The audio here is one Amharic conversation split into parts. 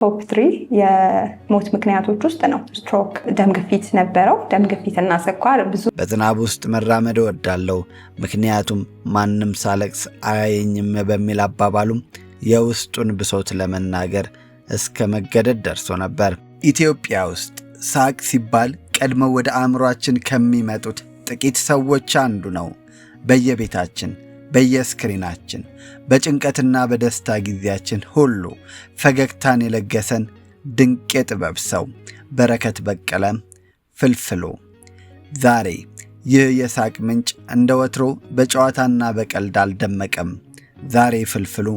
ቶፕ 3 የሞት ምክንያቶች ውስጥ ነው። ስትሮክ፣ ደም ግፊት ነበረው። ደም ግፊትና ስኳር ብዙ በዝናብ ውስጥ መራመድ እወዳለሁ ምክንያቱም ማንም ሳለቅስ አያየኝም በሚል አባባሉም የውስጡን ብሶት ለመናገር እስከ መገደድ ደርሶ ነበር። ኢትዮጵያ ውስጥ ሳቅ ሲባል ቀድመው ወደ አእምሯችን ከሚመጡት ጥቂት ሰዎች አንዱ ነው። በየቤታችን በየስክሪናችን በጭንቀትና በደስታ ጊዜያችን ሁሉ ፈገግታን የለገሰን ድንቅ የጥበብ ሰው በረከት በቀለ ፍልፍሉ። ዛሬ ይህ የሳቅ ምንጭ እንደ ወትሮ በጨዋታና በቀልድ አልደመቀም። ዛሬ ፍልፍሉ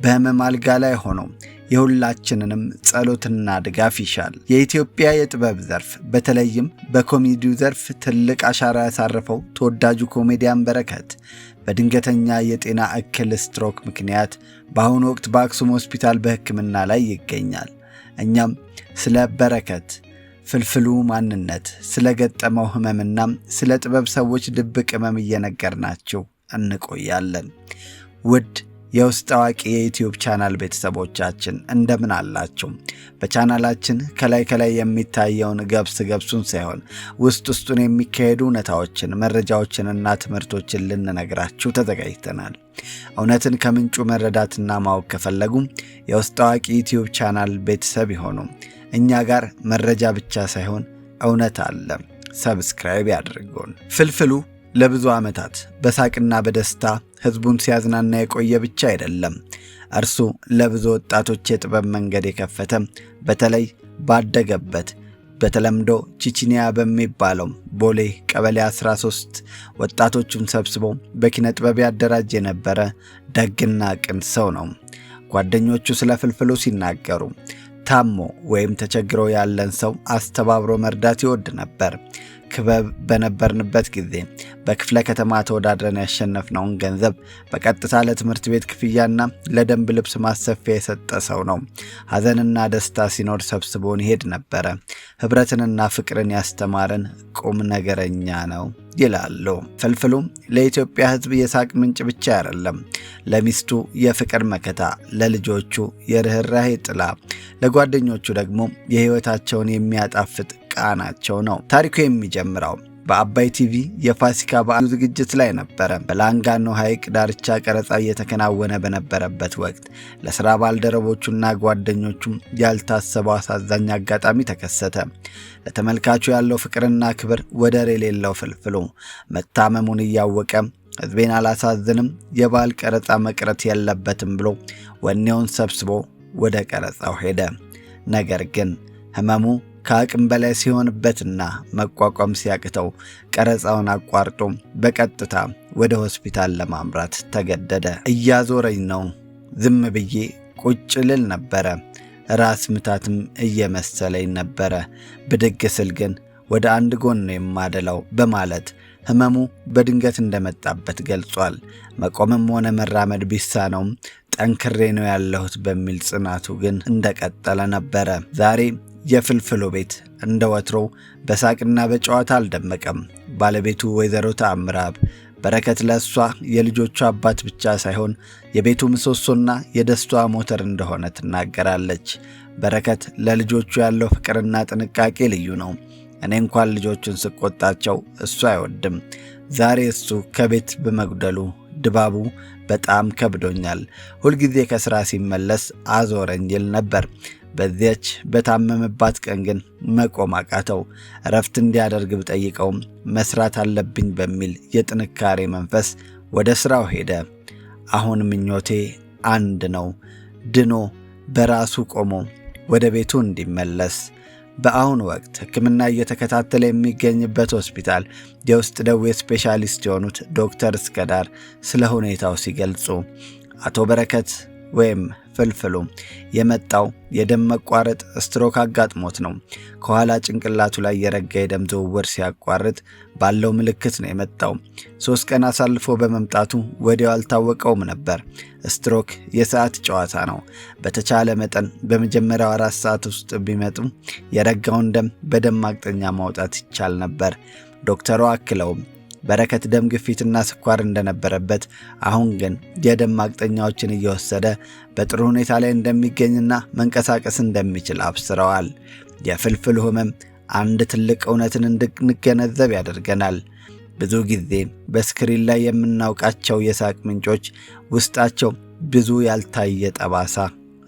በሕመም አልጋ ላይ ሆኖ የሁላችንንም ጸሎትና ድጋፍ ይሻል። የኢትዮጵያ የጥበብ ዘርፍ በተለይም በኮሜዲው ዘርፍ ትልቅ አሻራ ያሳረፈው ተወዳጁ ኮሜዲያን በረከት በድንገተኛ የጤና እክል ስትሮክ ምክንያት በአሁኑ ወቅት በአክሱም ሆስፒታል በሕክምና ላይ ይገኛል። እኛም ስለ በረከት ፍልፍሉ ማንነት፣ ስለ ገጠመው ሕመምና ስለ ጥበብ ሰዎች ድብቅ ሕመም እየነገርናችሁ እንቆያለን። ውድ የውስጥ አዋቂ የዩቲዩብ ቻናል ቤተሰቦቻችን እንደምን አላችሁ? በቻናላችን ከላይ የሚታየውን ገብሱን ሳይሆን ውስጡን የሚካሄዱ እውነታዎችን፣ መረጃዎችንና ትምህርቶችን ልንነግራችሁ ተዘጋጅተናል። እውነትን ከምንጩ መረዳትና ማወቅ ከፈለጉ የውስጥ አዋቂ ዩቲዩብ ቻናል ቤተሰብ ይሆኑ። እኛ ጋር መረጃ ብቻ ሳይሆን እውነት አለ። ሰብስክራይብ ያድርጉን። ፍልፍሉ ለብዙ ዓመታት በሳቅና በደስታ ሕዝቡን ሲያዝናና የቆየ ብቻ አይደለም። እርሱ ለብዙ ወጣቶች የጥበብ መንገድ የከፈተ፣ በተለይ ባደገበት በተለምዶ ቺቺኒያ በሚባለው ቦሌ ቀበሌ 13 ወጣቶቹን ሰብስቦ በኪነ ጥበብ ያደራጅ የነበረ ደግና ቅን ሰው ነው። ጓደኞቹ ስለ ፍልፍሉ ሲናገሩ ታሞ ወይም ተቸግሮ ያለን ሰው አስተባብሮ መርዳት ይወድ ነበር። ክበብ በነበርንበት ጊዜ በክፍለ ከተማ ተወዳድረን ያሸነፍነውን ገንዘብ በቀጥታ ለትምህርት ቤት ክፍያና ለደንብ ልብስ ማሰፊያ የሰጠ ሰው ነው። ሐዘንና ደስታ ሲኖር ሰብስቦን ይሄድ ነበረ። ኅብረትንና ፍቅርን ያስተማረን ቁም ነገረኛ ነው ይላሉ። ፍልፍሉ ለኢትዮጵያ ሕዝብ የሳቅ ምንጭ ብቻ አይደለም፣ ለሚስቱ የፍቅር መከታ፣ ለልጆቹ የርኅራኄ ጥላ፣ ለጓደኞቹ ደግሞ የሕይወታቸውን የሚያጣፍጥ ቃናቸው ነው። ታሪኩ የሚጀምረው በአባይ ቲቪ የፋሲካ በዓል ዝግጅት ላይ ነበረ። በላንጋኖ ሐይቅ ዳርቻ ቀረጻ እየተከናወነ በነበረበት ወቅት ለሥራ ባልደረቦቹና ጓደኞቹም ያልታሰበው አሳዛኝ አጋጣሚ ተከሰተ። ለተመልካቹ ያለው ፍቅርና ክብር ወደር የሌለው ፍልፍሉ መታመሙን እያወቀ ሕዝቤን አላሳዝንም፣ የበዓል ቀረጻ መቅረት የለበትም ብሎ ወኔውን ሰብስቦ ወደ ቀረጻው ሄደ። ነገር ግን ሕመሙ ከአቅም በላይ ሲሆንበትና መቋቋም ሲያቅተው ቀረጻውን አቋርጦ በቀጥታ ወደ ሆስፒታል ለማምራት ተገደደ። እያዞረኝ ነው፣ ዝም ብዬ ቁጭ ልል ነበረ፣ ራስ ምታትም እየመሰለኝ ነበረ፣ ብድግ ስል ግን ወደ አንድ ጎን ነው የማደላው በማለት ሕመሙ በድንገት እንደመጣበት ገልጿል። መቆምም ሆነ መራመድ ቢሳነውም ጠንክሬ ነው ያለሁት በሚል ጽናቱ ግን እንደቀጠለ ነበረ። ዛሬ የፍልፍሉ ቤት እንደ ወትሮው በሳቅና በጨዋታ አልደመቀም። ባለቤቱ ወይዘሮ ተአምራብ በረከት ለእሷ የልጆቹ አባት ብቻ ሳይሆን የቤቱ ምሰሶና የደስቷ ሞተር እንደሆነ ትናገራለች። በረከት ለልጆቹ ያለው ፍቅርና ጥንቃቄ ልዩ ነው። እኔ እንኳን ልጆቹን ስቆጣቸው እሱ አይወድም። ዛሬ እሱ ከቤት በመጉደሉ ድባቡ በጣም ከብዶኛል። ሁልጊዜ ከሥራ ሲመለስ አዞረኝ ይል ነበር። በዚያች በታመመባት ቀን ግን መቆም አቃተው። እረፍት እንዲያደርግ ብጠይቀውም መስራት አለብኝ በሚል የጥንካሬ መንፈስ ወደ ሥራው ሄደ። አሁን ምኞቴ አንድ ነው፣ ድኖ በራሱ ቆሞ ወደ ቤቱ እንዲመለስ። በአሁኑ ወቅት ሕክምና እየተከታተለ የሚገኝበት ሆስፒታል የውስጥ ደዌ ስፔሻሊስት የሆኑት ዶክተር እስከዳር ስለ ሁኔታው ሲገልጹ አቶ በረከት ወይም ፍልፍሉ የመጣው የደም መቋረጥ ስትሮክ አጋጥሞት ነው። ከኋላ ጭንቅላቱ ላይ የረጋ የደም ዝውውር ሲያቋርጥ ባለው ምልክት ነው የመጣው። 3 ቀን አሳልፎ በመምጣቱ ወዲያው አልታወቀውም ነበር። ስትሮክ የሰዓት ጨዋታ ነው። በተቻለ መጠን በመጀመሪያው 4 ሰዓት ውስጥ ቢመጡ የረጋውን ደም በደም ማቅጠኛ ማውጣት ይቻል ነበር። ዶክተሩ አክለውም በረከት ደም ግፊትና ስኳር እንደነበረበት፣ አሁን ግን የደም ማቅጠኛዎችን እየወሰደ በጥሩ ሁኔታ ላይ እንደሚገኝና መንቀሳቀስ እንደሚችል አብስረዋል። የፍልፍሉ ህመም አንድ ትልቅ እውነትን እንድንገነዘብ ያደርገናል። ብዙ ጊዜ በስክሪን ላይ የምናውቃቸው የሳቅ ምንጮች ውስጣቸው ብዙ ያልታየ ጠባሳ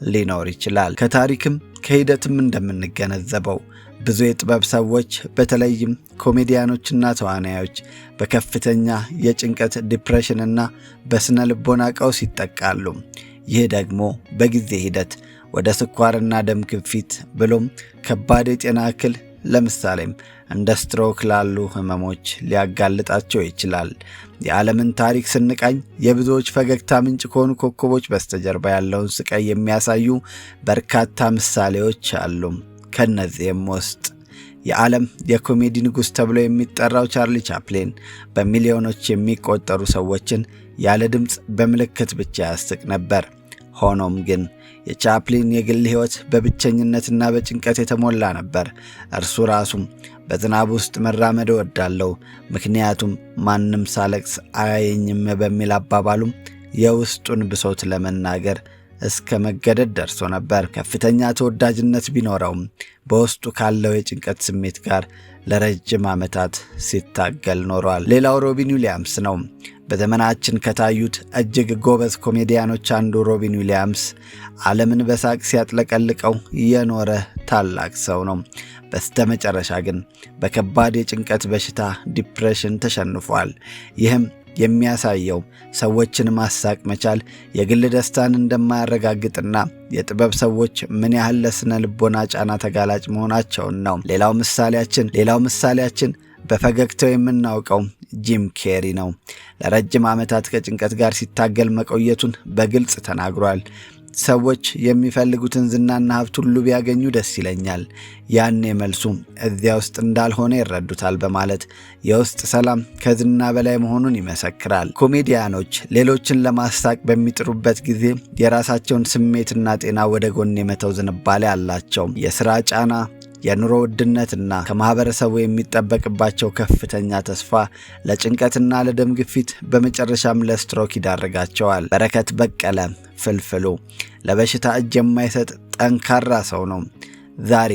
ሊኖር ይችላል። ከታሪክም ከሂደትም እንደምንገነዘበው ብዙ የጥበብ ሰዎች በተለይም ኮሜዲያኖችና ተዋናዮች በከፍተኛ የጭንቀት ዲፕሬሽንና በስነ ልቦና ቀውስ ይጠቃሉ። ይህ ደግሞ በጊዜ ሂደት ወደ ስኳርና ደም ግፊት ብሎም ከባድ የጤና እክል ለምሳሌም እንደ ስትሮክ ላሉ ህመሞች ሊያጋልጣቸው ይችላል። የዓለምን ታሪክ ስንቃኝ የብዙዎች ፈገግታ ምንጭ ከሆኑ ኮከቦች በስተጀርባ ያለውን ስቃይ የሚያሳዩ በርካታ ምሳሌዎች አሉ። ከነዚህም ውስጥ የዓለም የኮሜዲ ንጉሥ ተብሎ የሚጠራው ቻርሊ ቻፕሊን በሚሊዮኖች የሚቆጠሩ ሰዎችን ያለ ድምፅ በምልክት ብቻ ያስቅ ነበር። ሆኖም ግን የቻፕሊን የግል ሕይወት በብቸኝነትና በጭንቀት የተሞላ ነበር። እርሱ ራሱም በዝናብ ውስጥ መራመድ እወዳለሁ፣ ምክንያቱም ማንም ሳለቅስ አያየኝም በሚል አባባሉም የውስጡን ብሶት ለመናገር እስከ መገደድ ደርሶ ነበር። ከፍተኛ ተወዳጅነት ቢኖረውም በውስጡ ካለው የጭንቀት ስሜት ጋር ለረጅም ዓመታት ሲታገል ኖሯል። ሌላው ሮቢን ዊሊያምስ ነው። በዘመናችን ከታዩት እጅግ ጎበዝ ኮሜዲያኖች አንዱ ሮቢን ዊሊያምስ ዓለምን በሳቅ ሲያጥለቀልቀው የኖረ ታላቅ ሰው ነው። በስተመጨረሻ ግን በከባድ የጭንቀት በሽታ ዲፕሬሽን ተሸንፏል። ይህም የሚያሳየው ሰዎችን ማሳቅ መቻል የግል ደስታን እንደማያረጋግጥና የጥበብ ሰዎች ምን ያህል ለስነ ልቦና ጫና ተጋላጭ መሆናቸውን ነው። ሌላው ምሳሌያችን በፈገግታው የምናውቀው ጂም ኬሪ ነው። ለረጅም ዓመታት ከጭንቀት ጋር ሲታገል መቆየቱን በግልጽ ተናግሯል። ሰዎች የሚፈልጉትን ዝናና ሀብት ሁሉ ቢያገኙ ደስ ይለኛል፣ ያኔ መልሱ እዚያ ውስጥ እንዳልሆነ ይረዱታል በማለት የውስጥ ሰላም ከዝና በላይ መሆኑን ይመሰክራል። ኮሜዲያኖች ሌሎችን ለማሳቅ በሚጥሩበት ጊዜ የራሳቸውን ስሜትና ጤና ወደ ጎን የመተው ዝንባሌ አላቸው። የሥራ ጫና፣ የኑሮ ውድነትና ከማህበረሰቡ የሚጠበቅባቸው ከፍተኛ ተስፋ ለጭንቀትና ለደም ግፊት በመጨረሻም ለስትሮክ ይዳርጋቸዋል። በረከት በቀለ ፍልፍሉ ለበሽታ እጅ የማይሰጥ ጠንካራ ሰው ነው። ዛሬ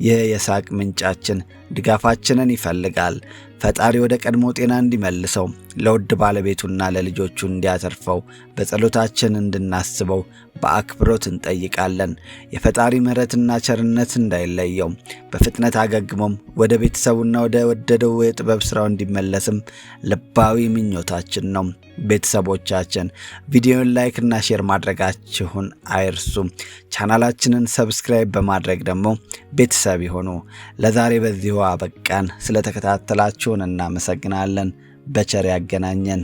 ይህ የሳቅ ምንጫችን ድጋፋችንን ይፈልጋል። ፈጣሪ ወደ ቀድሞ ጤና እንዲመልሰው ለውድ ባለቤቱና ለልጆቹ እንዲያተርፈው በጸሎታችን እንድናስበው በአክብሮት እንጠይቃለን። የፈጣሪ ምሕረትና ቸርነት እንዳይለየው በፍጥነት አገግሞም ወደ ቤተሰቡና ወደ ወደደው የጥበብ ሥራው እንዲመለስም ልባዊ ምኞታችን ነው። ቤተሰቦቻችን ቪዲዮን ላይክና ሼር ማድረጋችሁን አይርሱ። ቻናላችንን ሰብስክራይብ በማድረግ ደግሞ ቤተሰብ ይሁኑ። ለዛሬ በዚሁ አበቃን። ስለተከታተላችሁን እናመሰግናለን። በቸር ያገናኘን።